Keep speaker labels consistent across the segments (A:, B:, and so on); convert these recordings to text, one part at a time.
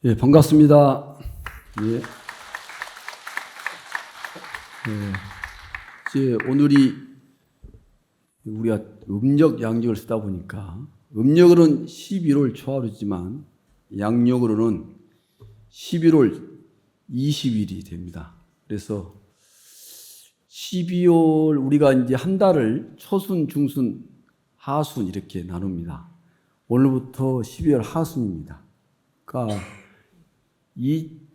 A: 예, 반갑습니다. 예. 이제 오늘이 우리가 음력 양력을 쓰다 보니까 음력으로는 11월 초하루지만 양력으로는 11월 20일이 됩니다. 그래서 12월 우리가 이제 한 달을 초순, 중순, 하순 이렇게 나눕니다. 오늘부터 12월 하순입니다. 그러니까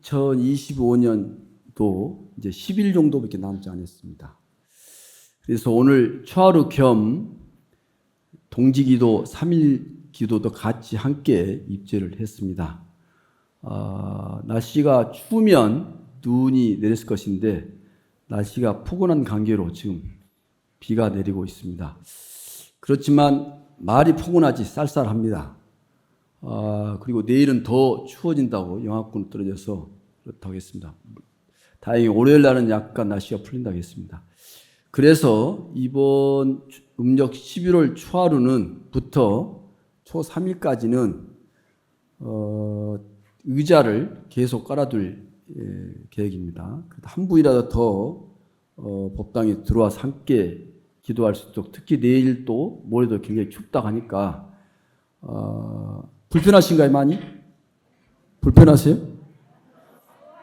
A: 2025년도 이제 10일 정도밖에 남지 않았습니다. 그래서 오늘 초하루 겸 동지기도 3일 기도도 같이 함께 입제를 했습니다. 날씨가 추우면 눈이 내렸을 것인데 날씨가 포근한 관계로 지금 비가 내리고 있습니다. 그렇지만 말이 포근하지 쌀쌀합니다. 그리고 내일은 더 추워진다고 영하권 떨어져서 그렇다고 했습니다. 다행히 월요일 날은 약간 날씨가 풀린다고 했습니다. 그래서 이번 음력 11월 초하루는부터 초 3일까지는 의자를 계속 깔아둘 계획입니다. 한 분이라도 더 법당에 들어와서 함께 기도할 수 있도록, 특히 내일도 모레도 굉장히 춥다고 하니까 불편하신가요, 많이? 불편하세요?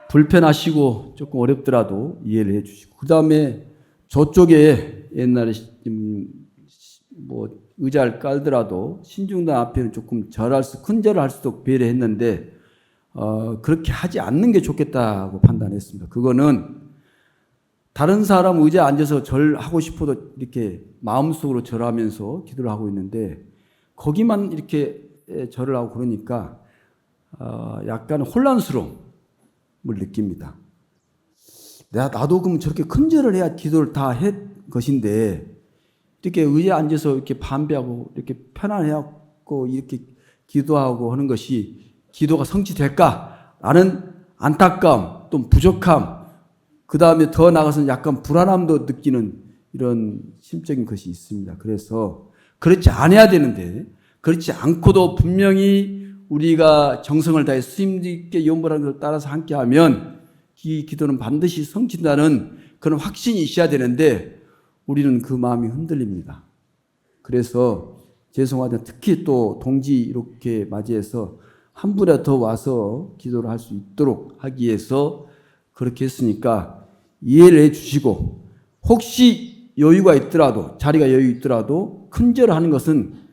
A: 불편하시고 조금 어렵더라도 이해를 해 주시고, 그 다음에 저쪽에 옛날에 뭐 의자를 깔더라도 신중단 앞에는 조금 큰 절을 할 수도 배려했는데 그렇게 하지 않는 게 좋겠다고 판단했습니다. 그거는 다른 사람 의자에 앉아서 절하고 싶어도 이렇게 마음속으로 절하면서 기도를 하고 있는데 거기만 이렇게 절을 하고 그러니까 약간 혼란스러움을 느낍니다. 나도 그럼 저렇게 큰 절을 해야 기도를 다 했 것인데 이렇게 의자에 앉아서 이렇게 반배하고 이렇게 편안해하고 이렇게 기도하고 하는 것이 기도가 성취될까라는 안타까움, 또 부족함, 그 다음에 더 나아가서는 약간 불안함도 느끼는 이런 심적인 것이 있습니다. 그래서 그렇지 않아야 되는데 그렇지 않고도 분명히 우리가 정성을 다해 스님들께 연보라는 것을 따라서 함께하면 이 기도는 반드시 성취된다는 그런 확신이 있어야 되는데 우리는 그 마음이 흔들립니다. 그래서 죄송하지만 특히 또 동지 이렇게 맞이해서 한 분이라도 더 와서 기도를 할 수 있도록 하기 위해서 그렇게 했으니까 이해를 해 주시고, 혹시 여유가 있더라도, 자리가 여유 있더라도 큰 절을 하는 것은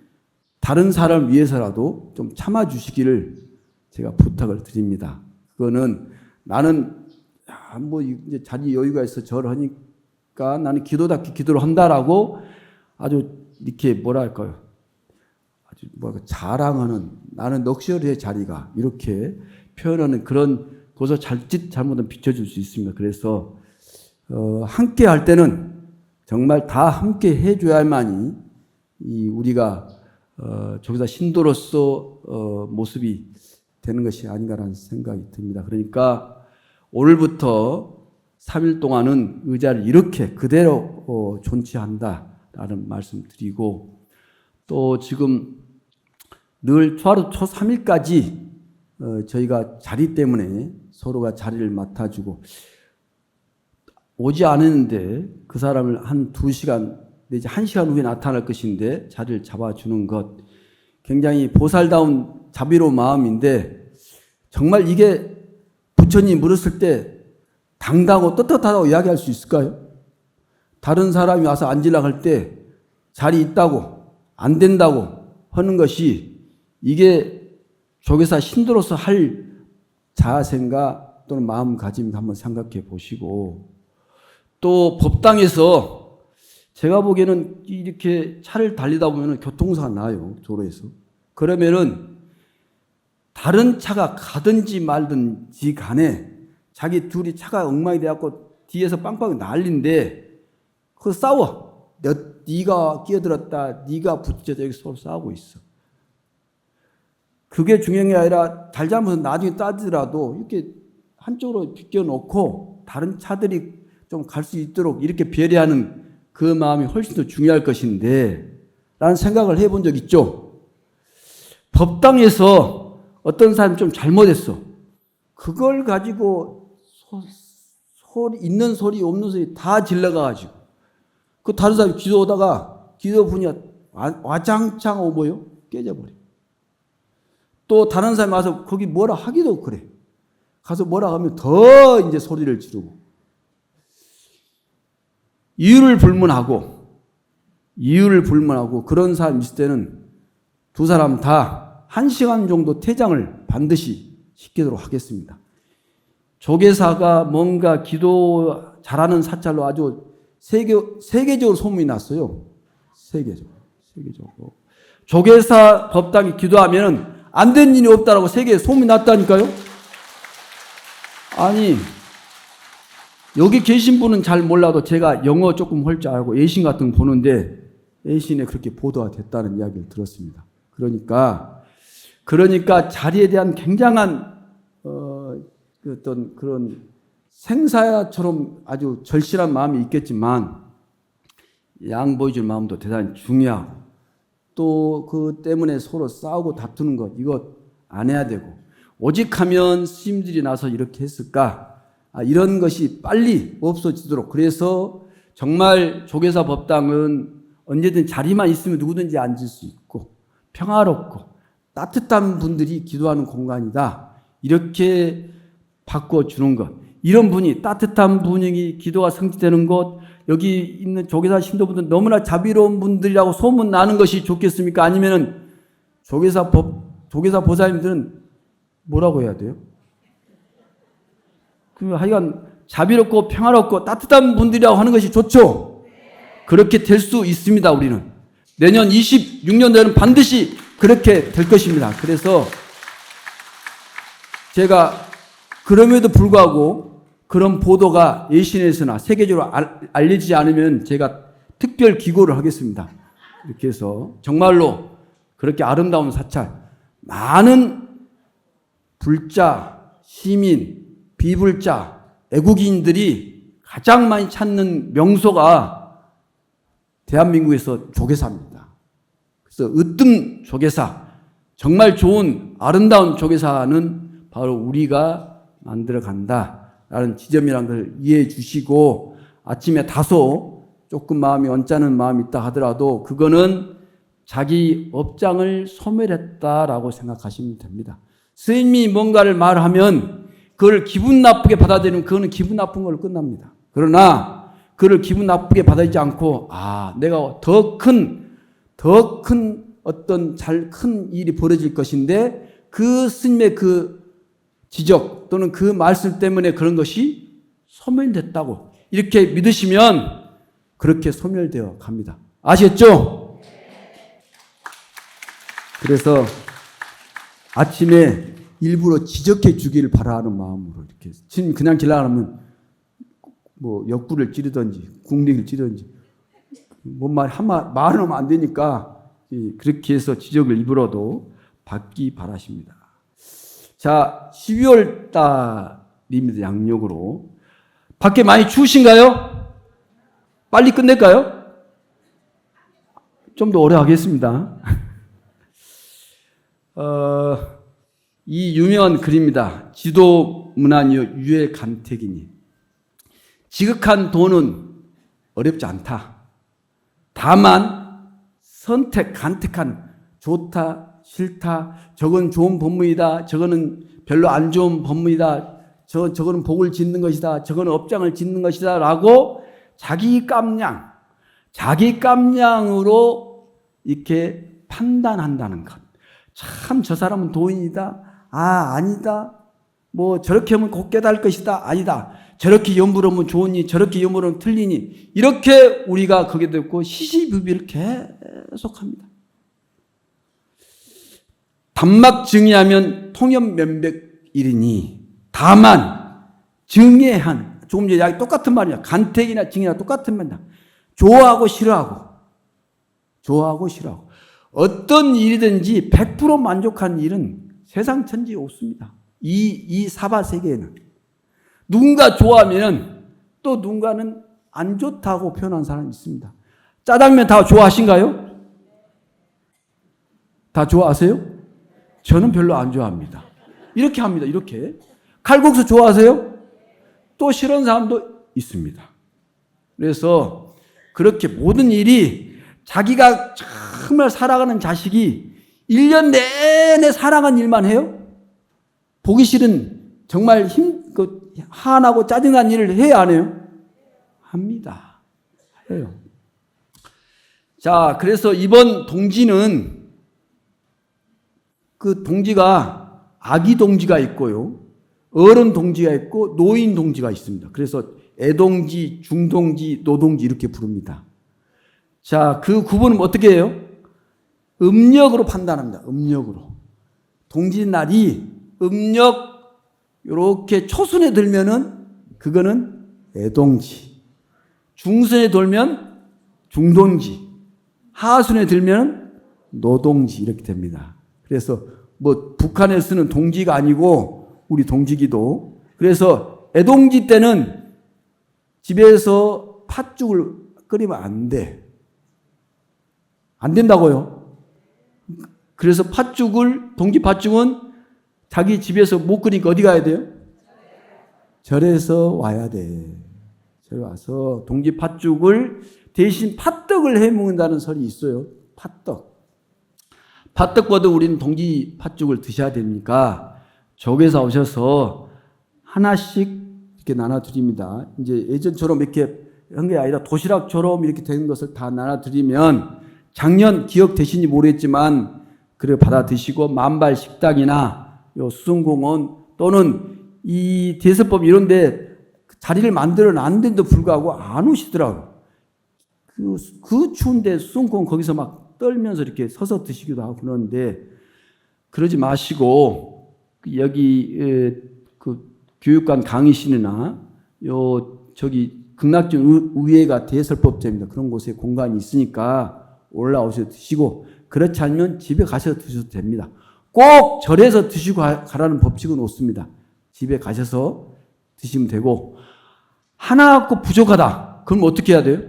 A: 다른 사람을 위해서라도 좀 참아 주시기를 제가 부탁을 드립니다. 그거는 나는 뭐 이제 자리 여유가 있어 절을 하니까 나는 기도답게 기도를 한다라고 아주 이렇게 뭐랄까요, 아주 자랑하는, 나는 럭셔리의 자리가 이렇게 표현하는 그런 것을 잘못은 비춰줄 수 있습니다. 그래서 함께 할 때는 정말 다 함께 해줘야만이 우리가 저기서 신도로서 모습이 되는 것이 아닌가라는 생각이 듭니다. 그러니까 오늘부터 3일 동안은 의자를 이렇게 그대로 존치한다라는 말씀 드리고, 또 지금 늘 초하루 초 3일까지 저희가 자리 때문에 서로가 자리를 맡아주고, 오지 않았는데 그 사람을 한 2시간 내지 1시간 후에 나타날 것인데 자리를 잡아주는 것, 굉장히 보살다운 자비로운 마음인데, 정말 이게 부처님 물었을 때 당당하고 떳떳하다고 이야기할 수 있을까요? 다른 사람이 와서 앉으려고 할 때 자리 있다고 안 된다고 하는 것이 이게 조계사 신도로서 할 자세인가 또는 마음가짐인가 한번 생각해 보시고, 또 법당에서 제가 보기에는 이렇게 차를 달리다 보면 교통사가 나요, 도로에서. 그러면은 다른 차가 가든지 말든지 간에 자기 둘이 차가 엉망이 돼갖고 뒤에서 빵빵 난리인데 그거 싸워. 네가 끼어들었다, 네가 부딪혀서 여기 서로 싸우고 있어. 그게 중요한 게 아니라 잘잘못은 나중에 따지더라도 이렇게 한쪽으로 비껴놓고 다른 차들이 좀 갈 수 있도록 이렇게 배려하는 그 마음이 훨씬 더 중요할 것인데 라는 생각을 해본 적 있죠. 법당에서 어떤 사람이 좀 잘못했어. 그걸 가지고 소리, 있는 소리 없는 소리 다 질러가지고 그 다른 사람이 기도하다가 기도 분야 와장창 오고요 깨져버려. 또 다른 사람이 와서 거기 뭐라 하기도 그래. 가서 뭐라 하면 더 이제 소리를 지르고 이유를 불문하고 그런 사람 있을 때는 두 사람 다 1시간 정도 퇴장을 반드시 시키도록 하겠습니다. 조계사가 뭔가 기도 잘하는 사찰로 아주 세계적으로 소문이 났어요. 세계적으로. 조계사 법당이 기도하면 안 된 일이 없다라고 세계에 소문이 났다니까요. 아니 여기 계신 분은 잘 몰라도 제가 영어 조금 할 줄 알고 예신 같은 거 보는데 예신에 그렇게 보도가 됐다는 이야기를 들었습니다. 그러니까 자리에 대한 굉장한 어떤 그런 생사처럼 아주 절실한 마음이 있겠지만 양보해줄 마음도 대단히 중요하고 또 그 때문에 서로 싸우고 다투는 것 이거 안 해야 되고 오직 하면 스님들이 나서 이렇게 했을까 이런 것이 빨리 없어지도록 그래서 정말 조계사 법당은 언제든 자리만 있으면 누구든지 앉을 수 있고 평화롭고 따뜻한 분들이 기도하는 공간이다. 이렇게 바꿔주는 것. 이런 분이 따뜻한 분위기 기도가 성취되는 곳 여기 있는 조계사 신도분들 너무나 자비로운 분들이라고 소문나는 것이 좋겠습니까? 아니면은 조계사 보살님들은 뭐라고 해야 돼요? 하여간 자비롭고 평화롭고 따뜻한 분들이라고 하는 것이 좋죠? 그렇게 될 수 있습니다, 우리는. 내년 26년도에는 반드시 그렇게 될 것입니다. 그래서 제가 그럼에도 불구하고 그런 보도가 예신에서나 세계적으로 알려지지 않으면 제가 특별 기고를 하겠습니다. 이렇게 해서 정말로 그렇게 아름다운 사찰, 많은 불자, 시민, 비불자, 애국인들이 가장 많이 찾는 명소가 대한민국에서 조계사입니다. 그래서 으뜸 조계사, 정말 좋은 아름다운 조계사는 바로 우리가 만들어 간다라는 지점이라는 걸 이해해 주시고 아침에 다소 조금 마음이 언짢은 마음이 있다 하더라도 그거는 자기 업장을 소멸했다라고 생각하시면 됩니다. 스님이 뭔가를 말하면 그걸 기분 나쁘게 받아들이면 그거는 기분 나쁜 걸로 끝납니다. 그러나 그를 기분 나쁘게 받아들이지 않고 내가 더 큰 어떤 큰 일이 벌어질 것인데 그 스님의 그 지적 또는 그 말씀 때문에 그런 것이 소멸됐다고 이렇게 믿으시면 그렇게 소멸되어 갑니다. 아시겠죠? 그래서 아침에 일부러 지적해 주기를 바라는 마음으로 이렇게 그냥 지나가면 뭐 옆구리를 찌르든지 궁리를 찌르든지 뭔 말 말을 하면 안 되니까 그렇게 해서 지적을 일부러도 받기 바라십니다. 자, 12월 달입니다. 양력으로. 밖에 많이 추우신가요? 빨리 끝낼까요? 좀 더 오래 하겠습니다. 이 유명한 글입니다. 지도문안이요 유해 간택이니. 지극한 도는 어렵지 않다. 다만 간택한 좋다, 싫다, 저건 좋은 법문이다, 저거는 별로 안 좋은 법문이다, 저거는 복을 짓는 것이다, 저거는 업장을 짓는 것이다 라고 자기 깜냥으로 이렇게 판단한다는 것. 참 저 사람은 도인이다, 아니다, 뭐 저렇게 하면 곧 깨달을 것이다, 아니다, 저렇게 염불 하면 좋으니 저렇게 염불 하면 틀리니 이렇게 우리가 거기에 듣고 시시비비를 계속합니다. 단막 증의하면 통염면백이리니 다만 증의한 조금 전에 똑같은 말이야. 간택이나 증의나 똑같은 말이야. 좋아하고 싫어하고 어떤 일이든지 100% 만족한 일은 세상 천지에 없습니다. 이 사바 세계에는 누군가 좋아하면 또 누군가는 안 좋다고 표현한 사람이 있습니다. 짜장면 다 좋아하신가요? 다 좋아하세요? 저는 별로 안 좋아합니다. 이렇게 합니다. 이렇게 칼국수 좋아하세요? 또 싫어하는 사람도 있습니다. 그래서 그렇게 모든 일이 자기가 정말 살아가는 자식이 1년 내내 살아간 일만 해요? 보기 싫은 정말 화나고 짜증난 일을 해야 안 해요? 합니다. 해요. 자, 그래서 이번 동지는 그 동지가 아기 동지가 있고요. 어른 동지가 있고 노인 동지가 있습니다. 그래서 애동지, 중동지, 노동지 이렇게 부릅니다. 자, 그 구분은 어떻게 해요? 음력으로 판단합니다. 음력으로. 동지날이 음력 이렇게 초순에 들면은 그거는 애동지. 중순에 돌면 중동지. 하순에 들면 노동지 이렇게 됩니다. 그래서 뭐 북한에 쓰는 동지가 아니고 우리 동지기도. 그래서 애동지 때는 집에서 팥죽을 끓이면 안 돼. 안 된다고요. 그래서 동지 팥죽은 자기 집에서 못 끓이니까 어디 가야 돼요? 절에서 와야 돼. 절에 와서 동지 팥죽을 대신 팥떡을 해 먹는다는 설이 있어요. 팥떡. 팥떡보다 우리는 동지 팥죽을 드셔야 되니까 조계사 오셔서 하나씩 이렇게 나눠드립니다. 이제 예전처럼 이렇게 한 게 아니라 도시락처럼 이렇게 된 것을 다 나눠드리면 작년 기억되시는지 모르겠지만 그래 받아 드시고 만발 식당이나 요 수성공원 또는 이 대서법 이런데 자리를 만들어 놨는데도 불구하고 안 오시더라고요. 그 추운데 수성공원 거기서 막 떨면서 이렇게 서서 드시기도 하고 그러는데 그러지 마시고 여기 그 교육관 강의실이나 극락전 우회가 대설법제입니다. 그런 곳에 공간이 있으니까 올라오셔서 드시고 그렇지 않으면 집에 가셔서 드셔도 됩니다. 꼭 절에서 드시고 가라는 법칙은 없습니다. 집에 가셔서 드시면 되고 하나 갖고 부족하다. 그럼 어떻게 해야 돼요?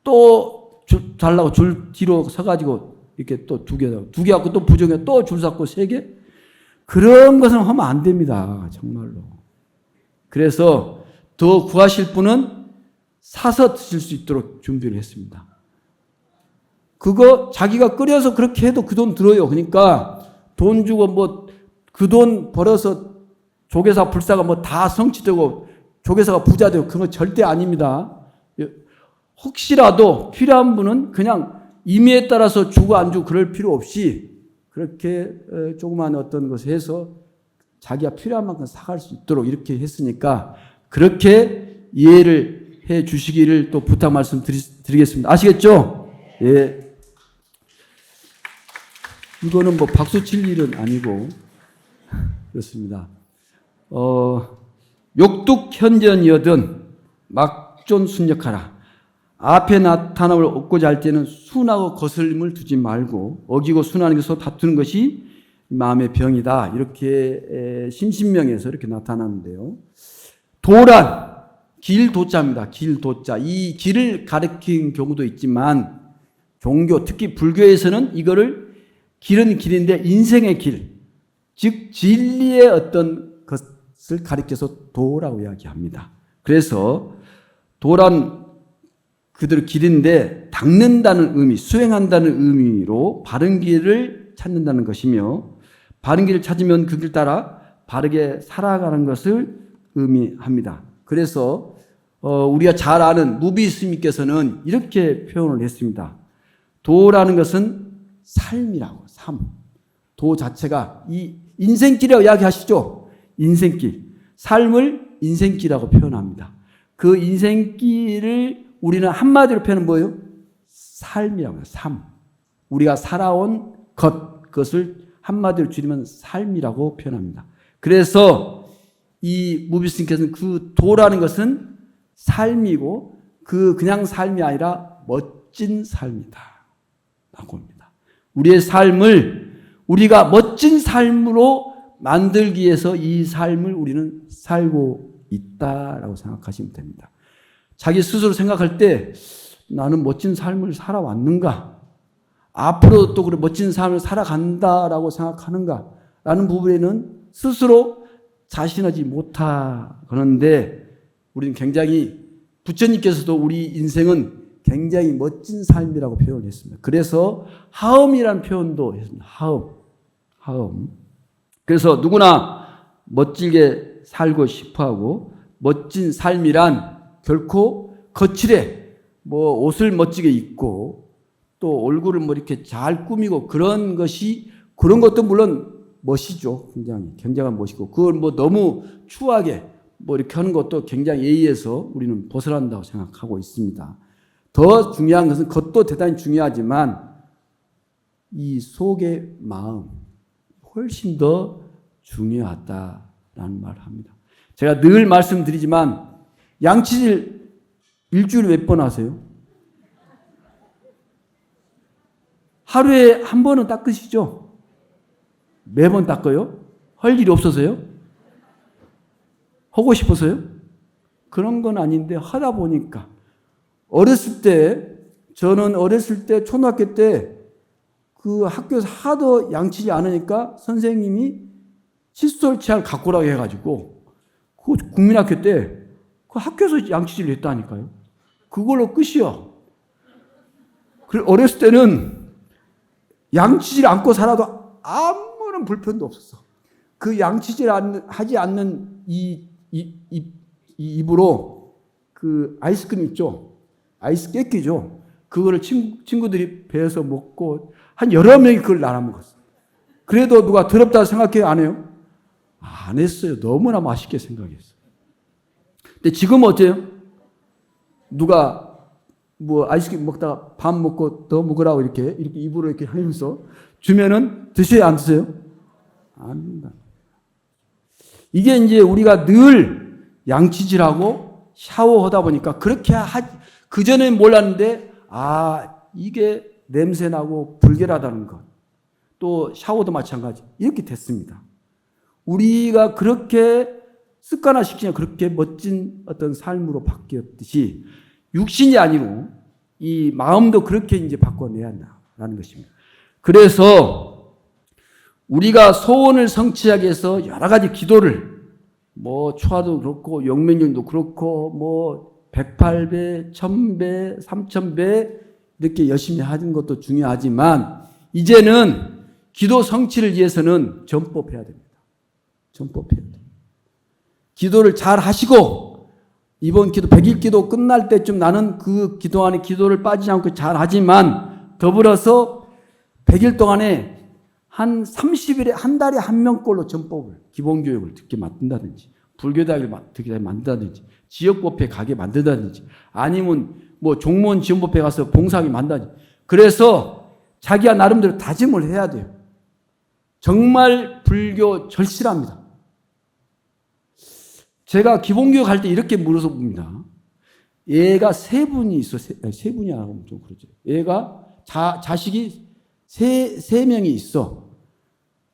A: 또 달라고 줄 뒤로 서가지고 이렇게 또 두 개 갖고 또 부족해 또 줄 섰고 3개? 그런 것은 하면 안 됩니다. 정말로. 그래서 더 구하실 분은 사서 드실 수 있도록 준비를 했습니다. 그거 자기가 끓여서 그렇게 해도 그 돈 들어요. 그러니까 돈 주고 뭐 그 돈 벌어서 조계사 불사가 뭐 다 성취되고 조계사가 부자 되고 그건 절대 아닙니다. 혹시라도 필요한 분은 그냥 임의에 따라서 주고 안 주고 그럴 필요 없이 그렇게 조그만 어떤 것을 해서 자기가 필요한 만큼 사갈 수 있도록 이렇게 했으니까 그렇게 이해를 해 주시기를 또 부탁 말씀 드리겠습니다. 아시겠죠? 예. 이거는 뭐 박수 칠 일은 아니고 그렇습니다. 욕뚝현전이여든 막존순역하라. 앞에 나타남을 얻고자 할 때는 순하고 거슬림을 두지 말고 어기고 순하는 것으로 다투는 것이 마음의 병이다. 이렇게 심신명에서 이렇게 나타나는데요. 도란, 길도자입니다. 길도자. 이 길을 가리킨 경우도 있지만 종교, 특히 불교에서는 이거를 길은 길인데 인생의 길, 즉 진리의 어떤 것을 가리켜서 도라고 이야기합니다. 그래서 도란 그대로 길인데 닦는다는 의미, 수행한다는 의미로 바른 길을 찾는다는 것이며 바른 길을 찾으면 그 길 따라 바르게 살아가는 것을 의미합니다. 그래서 우리가 잘 아는 무비 스님께서는 이렇게 표현을 했습니다. 도라는 것은 삶이라고, 삶. 도 자체가 이 인생길이라고 이야기하시죠? 인생길. 삶을 인생길이라고 표현합니다. 그 인생길을 우리는 한마디로 표현은 뭐예요? 삶이라고 해요. 삶. 우리가 살아온 그것을 한마디로 줄이면 삶이라고 표현합니다. 그래서 이 무비스님께서는 그 도라는 것은 삶이고 그냥 삶이 아니라 멋진 삶이다 라고 합니다. 우리의 삶을 우리가 멋진 삶으로 만들기 위해서 이 삶을 우리는 살고 있다라고 생각하시면 됩니다. 자기 스스로 생각할 때 나는 멋진 삶을 살아왔는가? 앞으로 또 그래 멋진 삶을 살아간다라고 생각하는가? 라는 부분에는 스스로 자신하지 못하는데 우리는 굉장히 부처님께서도 우리 인생은 굉장히 멋진 삶이라고 표현을 했습니다. 그래서 하음이라는 표현도 했습니다. 하음. 그래서 누구나 멋지게 살고 싶어하고 멋진 삶이란 결코 거칠에 뭐 옷을 멋지게 입고 또 얼굴을 뭐 이렇게 잘 꾸미고 그런 것도 물론 멋이죠. 굉장한 멋이고 그걸 뭐 너무 추하게 뭐 이렇게 하는 것도 굉장히 예의에서 우리는 벗어난다고 생각하고 있습니다. 더 중요한 것은 그것도 대단히 중요하지만 이 속의 마음 훨씬 더 중요하다라는 말을 합니다. 제가 늘 말씀드리지만 양치질 일주일에 몇 번 하세요? 하루에 한 번은 닦으시죠? 매번 닦아요? 할 일이 없어서요? 하고 싶어서요? 그런 건 아닌데 하다 보니까 저는 어렸을 때 초등학교 때 그 학교에서 하도 양치지 않으니까 선생님이 칫솔 치약 갖고 오라고 해가지고 그 국민학교 때 그 학교에서 양치질을 했다니까요. 그걸로 끝이요. 어렸을 때는 양치질 않고 살아도 아무런 불편도 없었어. 그 양치질 하지 않는 이 입으로 그 아이스크림 있죠? 아이스 깨끼죠? 그거를 친구들이 배에서 먹고 한 여러 명이 그걸 나눠 먹었어. 그래도 누가 더럽다고 생각해요? 안 해요? 안 했어요. 너무나 맛있게 생각했어요. 근데 지금 어때요? 누가 뭐 아이스크림 먹다가 밥 먹고 더 먹으라고 이렇게 입으로 이렇게 하면서 주면은 드세요? 안 드세요? 안 된다. 이게 이제 우리가 늘 양치질하고 샤워하다 보니까 그렇게 그전엔 몰랐는데 이게 냄새나고 불결하다는 것. 또 샤워도 마찬가지. 이렇게 됐습니다. 우리가 그렇게 습관화시키면 그렇게 멋진 어떤 삶으로 바뀌었듯이 육신이 아니고 이 마음도 그렇게 이제 바꿔내야 한다는 것입니다. 그래서 우리가 소원을 성취하기 위해서 여러 가지 기도를 뭐 초하도 그렇고 영맹경도 그렇고 뭐 108배, 1000배, 3000배 이렇게 열심히 하는 것도 중요하지만 이제는 기도 성취를 위해서는 전법해야 됩니다. 전법해야 됩니다. 기도를 잘 하시고 이번 기도 100일 기도 끝날 때쯤 나는 그 기도 안에 기도를 빠지지 않고 잘 하지만 더불어서 100일 동안에 한 30일에 한 달에 한 명꼴로 전법을 기본교육을 듣게 만든다든지 불교대학을 듣게 만든다든지 지역법회 가게 만든다든지 아니면 뭐 종무원 지원법회 가서 봉사하게 만든다든지 그래서 자기가 나름대로 다짐을 해야 돼요. 정말 불교 절실합니다. 제가 기본교육 할 때 이렇게 물어서 봅니다. 애가 세 분이 있어. 세 분이야 하면 좀 그러죠. 애가 자식이 세 명이 있어.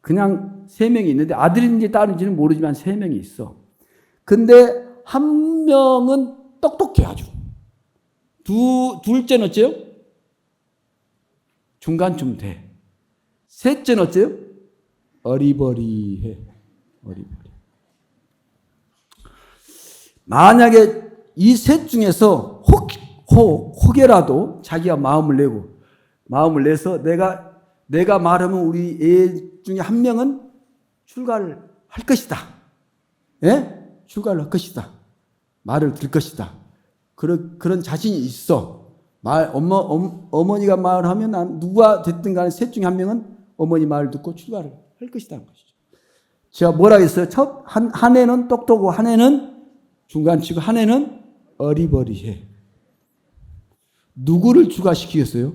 A: 그냥 세 명이 있는데 아들인지 딸인지는 모르지만 세 명이 있어. 근데 한 명은 똑똑해 아주. 둘째는 어째요? 중간쯤 돼. 셋째는 어째요? 어리버리해. 어리버리. 만약에 이 셋 중에서 혹여라도 자기가 마음을 내서 내가 말하면 우리 애 중에 한 명은 출가를 할 것이다. 예? 출가를 할 것이다. 말을 들 것이다. 그런 자신이 있어. 어머니가 말을 하면 누가 됐든 간에 셋 중에 한 명은 어머니 말을 듣고 출가를 할 것이라는 것이죠. 제가 뭐라 했어요? 한 애는 똑똑하고 한 애는 중간치고 한 애는 어리버리해. 누구를 출가시키겠어요?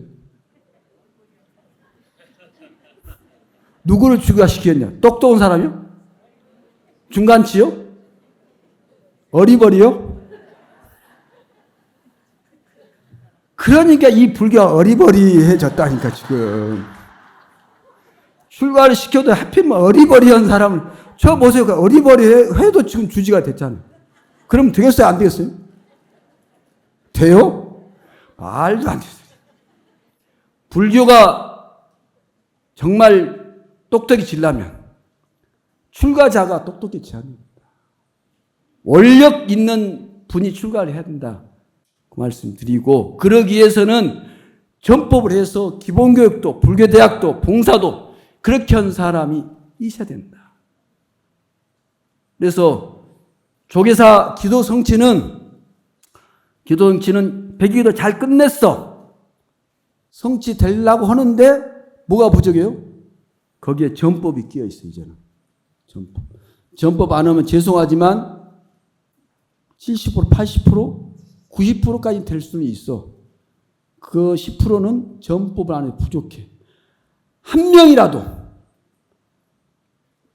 A: 누구를 출가시키겠냐? 똑똑한 사람이요? 중간치요? 어리버리요? 그러니까 이 불교가 어리버리해졌다니까 지금. 출가를 시켜도 하필이면 어리버리한 사람을 저 보세요. 어리버리해도 지금 주지가 됐잖아요. 그럼 되겠어요? 안 되겠어요? 돼요? 말도 안 돼요. 불교가 정말 똑똑해지려면 출가자가 똑똑해져야 합니다. 원력 있는 분이 출가를 해야 된다. 그 말씀 드리고, 그러기 위해서는 전법을 해서 기본교육도, 불교대학도, 봉사도 그렇게 한 사람이 있어야 된다. 그래서 조계사 기도성취는 백일기도 잘 끝냈어. 성취되려고 하는데 뭐가 부족해요? 거기에 전법이 끼어 있어요, 이제는. 전법 안 하면 죄송하지만 70%, 80%, 90%까지 될 수는 있어. 그 10%는 전법을 안 해도 부족해. 한 명이라도,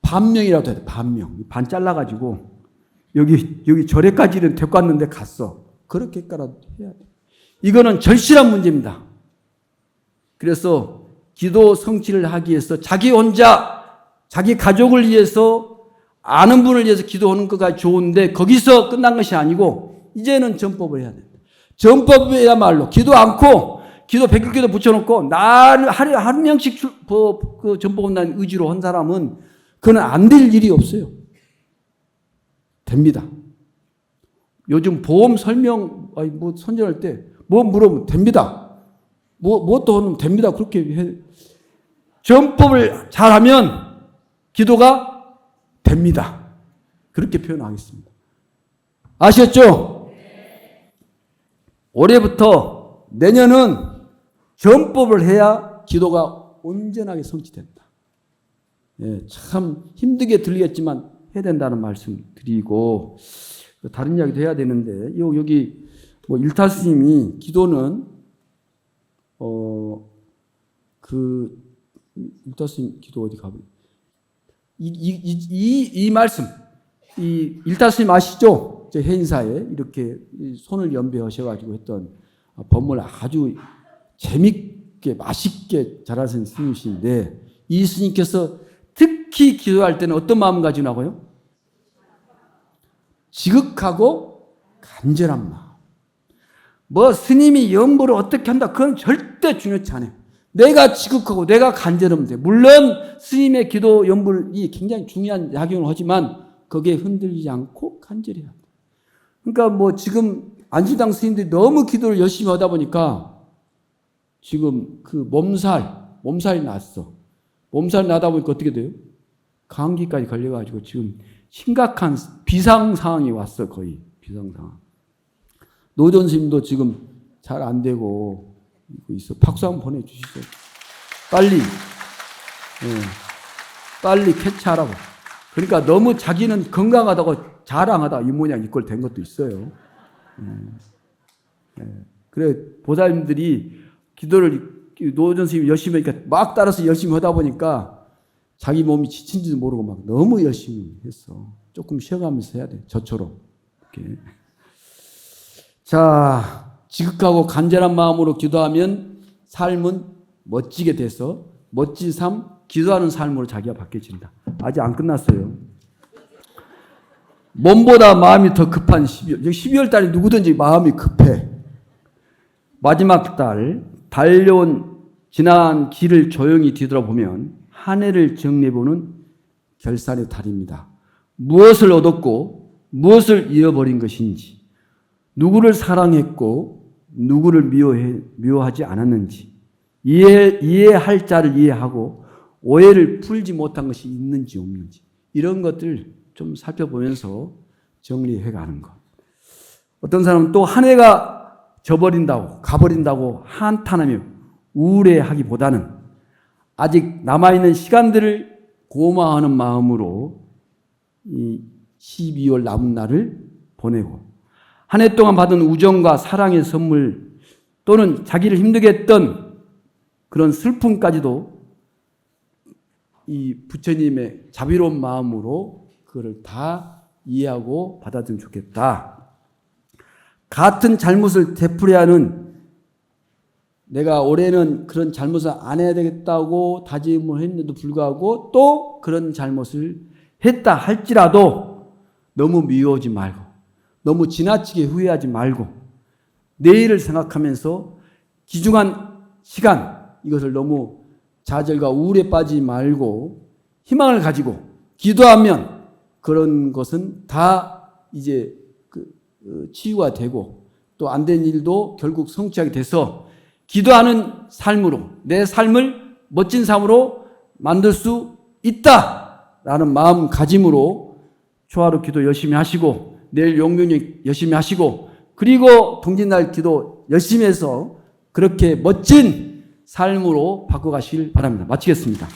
A: 반명이라도 해야 돼, 반명. 반 잘라가지고, 여기 절에까지는 데리고 왔는데 갔어. 그렇게까지라도 해야 돼. 이거는 절실한 문제입니다. 그래서 기도 성취를 하기 위해서 자기 혼자, 자기 가족을 위해서, 아는 분을 위해서 기도하는 것가 좋은데 거기서 끝난 것이 아니고 이제는 전법을 해야 된다. 전법이야말로 기도 않고 기도 100일기도 붙여놓고 날 하루에 한 명씩 그 전법 온다는 의지로 한 사람은 그건 안 될 일이 없어요. 됩니다. 요즘 보험 설명 선전할 때 뭐 물어보면 됩니다. 뭐 또 하면 됩니다. 그렇게 해. 전법을 잘하면 기도가 됩니다. 그렇게 표현하겠습니다. 아셨죠? 올해부터 내년은 전법을 해야 기도가 온전하게 성취된다. 예, 참 힘들게 들리겠지만 해야 된다는 말씀 드리고, 다른 이야기도 해야 되는데, 여기 일타 스님이 기도는, 일타 스님 기도 어디 가보 이 말씀, 일타 스님 아시죠? 제 해인사에 이렇게 손을 연배하셔가지고 했던 법문을 아주 재밌게, 맛있게 잘하신 스님이신데, 이 스님께서 특히 기도할 때는 어떤 마음 가지고 나고요? 지극하고 간절한 마음. 스님이 연보를 어떻게 한다, 그건 절대 중요치 않아요. 내가 지극하고 내가 간절하면 돼. 물론 스님의 기도 연불이 굉장히 중요한 작용을 하지만 거기에 흔들리지 않고 간절해야 돼. 그러니까 지금 안시당 스님들이 너무 기도를 열심히 하다 보니까 지금 그 몸살이 났어. 몸살이 나다 보니까 어떻게 돼요? 감기까지 걸려가지고 지금 심각한 비상 상황이 왔어. 거의 비상 상황. 노전 스님도 지금 잘 안 되고 있어. 박수 한번 보내주시죠. 빨리 캐치하라고. 그러니까 너무 자기는 건강하다고 자랑하다 이 모양 이꼴 된 것도 있어요. 그래 보살님들이 기도를 노전 스님이 열심히 하니까 막 따라서 열심히 하다 보니까 자기 몸이 지친지도 모르고 막 너무 열심히 했어. 조금 쉬어가면서 해야 돼. 저처럼. 이렇게. 자, 지극하고 간절한 마음으로 기도하면 삶은 멋지게 돼서 멋진 삶, 기도하는 삶으로 자기가 바뀌어진다. 아직 안 끝났어요. 몸보다 마음이 더 급한 12월. 12월 달에 누구든지 마음이 급해. 마지막 달, 달려온 지난 길을 조용히 뒤돌아보면 한 해를 정리해보는 결산의 달입니다. 무엇을 얻었고 무엇을 잃어버린 것인지, 누구를 사랑했고 누구를 미워하지 않았는지, 이해할 자를 이해하고 오해를 풀지 못한 것이 있는지 없는지, 이런 것들을 좀 살펴보면서 정리해가는 것. 어떤 사람은 또 한 해가 가버린다고 한탄하며 우울해하기보다는 아직 남아있는 시간들을 고마워하는 마음으로 이 12월 남은 날을 보내고, 한 해 동안 받은 우정과 사랑의 선물 또는 자기를 힘들게 했던 그런 슬픔까지도 이 부처님의 자비로운 마음으로 그거를 다 이해하고 받아들이면 좋겠다. 같은 잘못을 되풀이해야 하는, 내가 올해는 그런 잘못을 안 해야 되겠다고 다짐을 했는데도 불구하고 또 그런 잘못을 했다 할지라도 너무 미워하지 말고, 너무 지나치게 후회하지 말고, 내일을 생각하면서 귀중한 시간, 이것을 너무 좌절과 우울에 빠지지 말고 희망을 가지고 기도하면 그런 것은 다 이제 치유가 되고 또 안 된 일도 결국 성취하게 돼서 기도하는 삶으로 내 삶을 멋진 삶으로 만들 수 있다라는 마음가짐으로 초하루 기도 열심히 하시고 내일 용문이 열심히 하시고 그리고 동짓날 기도 열심히 해서 그렇게 멋진 삶으로 바꿔가시길 바랍니다. 마치겠습니다.